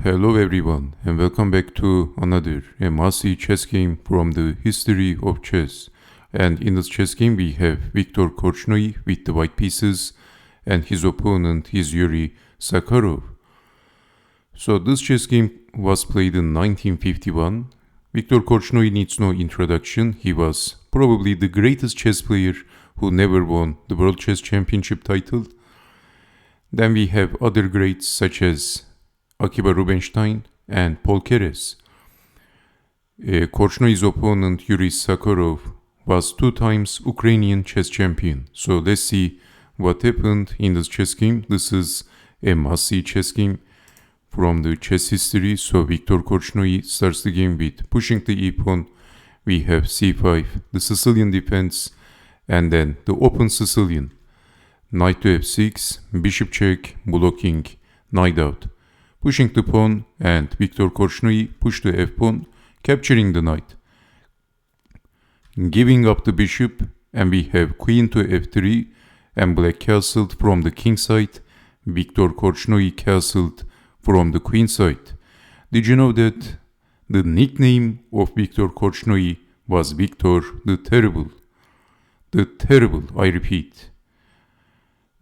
Hello everyone and welcome back to another massive chess game from the history of chess. And in this chess game we have Viktor Korchnoi with the white pieces and his opponent is Yuri Sakharov. So this chess game was played in 1951. Viktor Korchnoi needs no introduction. He was probably the greatest chess player who never won the World Chess Championship title. Then we have other greats such as Akiba Rubinstein and Paul Keres. Korchnoi's opponent Yuri Sakharov was 2 times Ukrainian chess champion. So let's see what happened in this chess game. This is a must-see chess game from the chess history. So Viktor Korchnoi starts the game with pushing the e-pawn. We have c5, the Sicilian defense, and then the open Sicilian. Knight to f6, bishop check, blocking, knight out. Pushing the pawn, and Viktor Korchnoi pushed the f-pawn, capturing the knight. Giving up the bishop, and we have queen to f3, and black castled from the king side. Viktor Korchnoi castled from the queen side. Did you know that the nickname of Viktor Korchnoi was Viktor the Terrible? The Terrible, I repeat.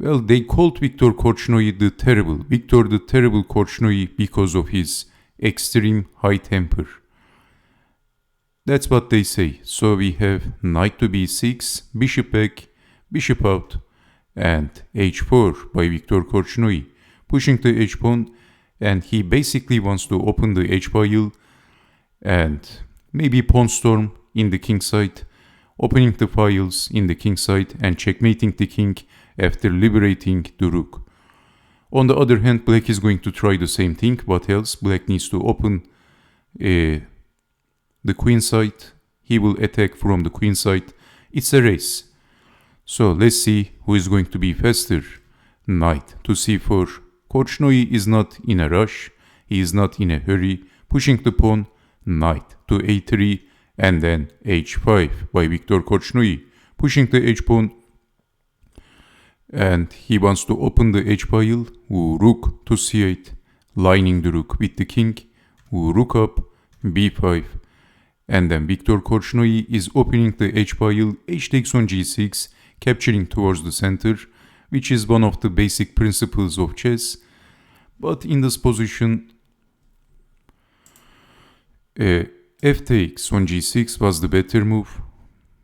Well, they called Viktor Korchnoi the Terrible, Viktor the Terrible Korchnoi, because of his extreme high temper. That's what they say. So we have knight to b6, bishop back, bishop out, and h4 by Viktor Korchnoi, pushing the h-pawn, and he basically wants to open the h-file and maybe pawn storm in the king side, opening the files in the king side and checkmating the king after liberating the rook. On the other hand, black is going to try the same thing. What else? Black needs to open the queen side. He will attack from the queen side. It's a race. So let's see who is going to be faster. Knight to c4. Korchnoi is not in a rush. He is not in a hurry. Pushing the pawn. Knight to a3 and then h5 by Viktor Korchnoi. Pushing the h-pawn. And he wants to open the h-file, rook to c8, lining the rook with the king, rook up, b5, and then Viktor Korchnoi is opening the h-file, h takes on g6, capturing towards the center, which is one of the basic principles of chess. But in this position, f takes on g6 was the better move.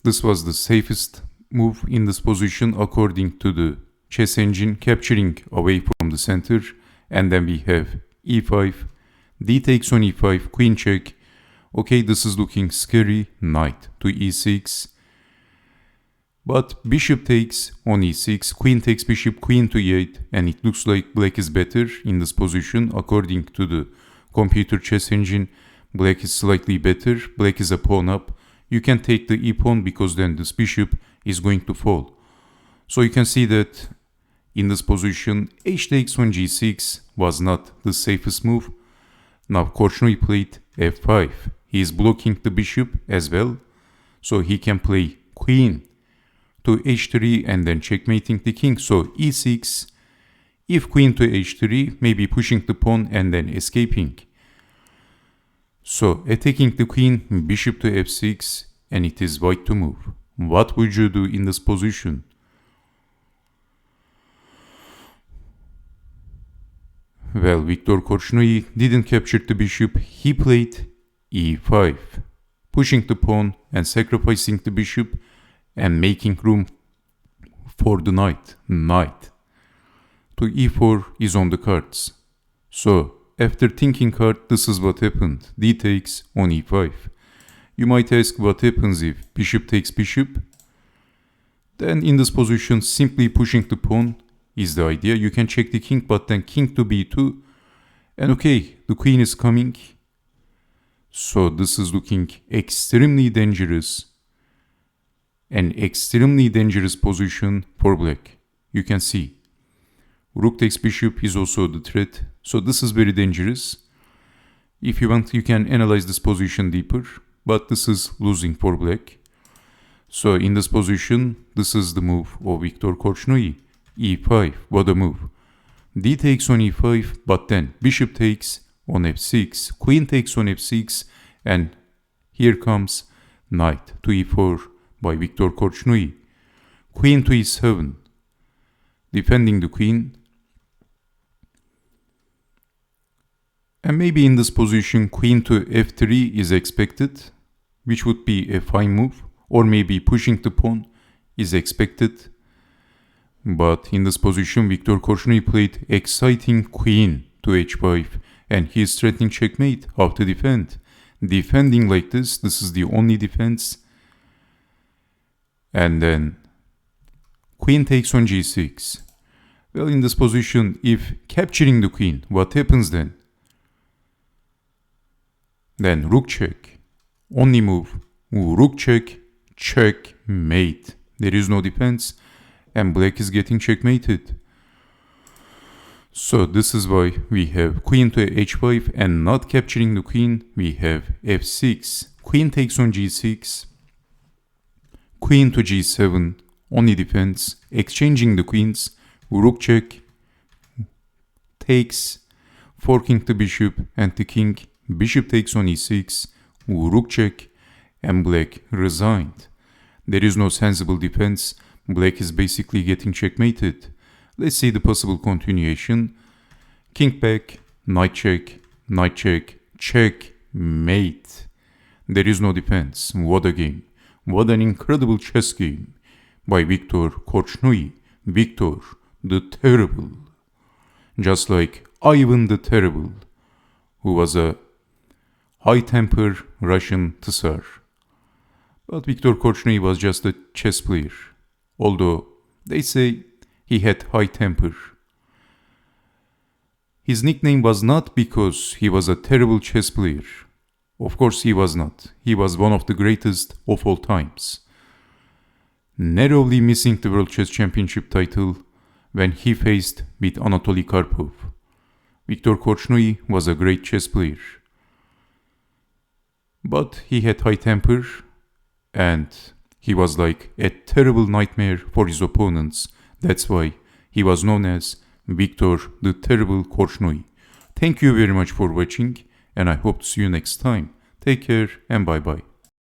This was the safest move in this position according to the chess engine, capturing away from the center. And then we have e5, d takes on e5, queen check. Okay, this is looking scary. Knight to e6, but bishop takes on e6, queen takes bishop, queen to e8, and it looks like black is better in this position according to the computer chess engine. Black is slightly better. Black is a pawn up. You can take the e-pawn because then this bishop is going to fall. So you can see that in this position, h takes on g6 was not the safest move. Now Korchnoi played f5. He is blocking the bishop as well. So he can play queen to h3 and then checkmating the king. So e6, if queen to h3, maybe pushing the pawn and then escaping. So attacking the queen, bishop to f6, and it is white to move. What would you do in this position? Well, Viktor Korchnoi didn't capture the bishop. He played e5, pushing the pawn and sacrificing the bishop and making room for the knight. Knight to e4 is on the cards. So after thinking hard, this is what happened. D takes on e5. You might ask what happens if bishop takes bishop. Then in this position, simply pushing the pawn is the idea. You can check the king, but then king to b2. And okay, the queen is coming. So this is looking extremely dangerous. An extremely dangerous position for black. You can see. Rook takes bishop is also the threat. So this is very dangerous. If you want, you can analyze this position deeper. But this is losing for black. So in this position, this is the move of Viktor Korchnoi. e5, what a move. D takes on e5, but then bishop takes on f6, queen takes on f6, and here comes knight to e4 by Viktor Korchnoi. Queen to e7, defending the queen. And maybe in this position, queen to f3 is expected, which would be a fine move, or maybe pushing the pawn is expected. But in this position, Viktor Korchnoi played exciting queen to h5, and he is threatening checkmate. How to defend? Defending like this is the only defense. And then queen takes on g6. Well, in this position, if capturing the queen, what happens then? Then rook check. Only move. Rook check, checkmate. There is no defense, and black is getting checkmated. So this is why we have queen to h5, and not capturing the queen, we have f6. Queen takes on g6. Queen to g7, only defense. Exchanging the queens. Rook check, takes, forking the bishop and the king. Bishop takes on e6, rook check, and black resigned. There is no sensible defense. Black is basically getting checkmated. Let's see the possible continuation. King back, knight check, checkmate. There is no defense. What a game. What an incredible chess game by Viktor Korchnoi. Viktor the Terrible. Just like Ivan the Terrible, who was a high-temper Russian Tsar. But Viktor Korchnoi was just a chess player, although they say he had high temper. His nickname was not because he was a terrible chess player. Of course he was not. He was one of the greatest of all times. Narrowly missing the World Chess Championship title when he faced with Anatoly Karpov. Viktor Korchnoi was a great chess player. But he had high temper, and he was like a terrible nightmare for his opponents. That's why he was known as Viktor the Terrible Korchnoi. Thank you very much for watching, and I hope to see you next time. Take care and bye bye.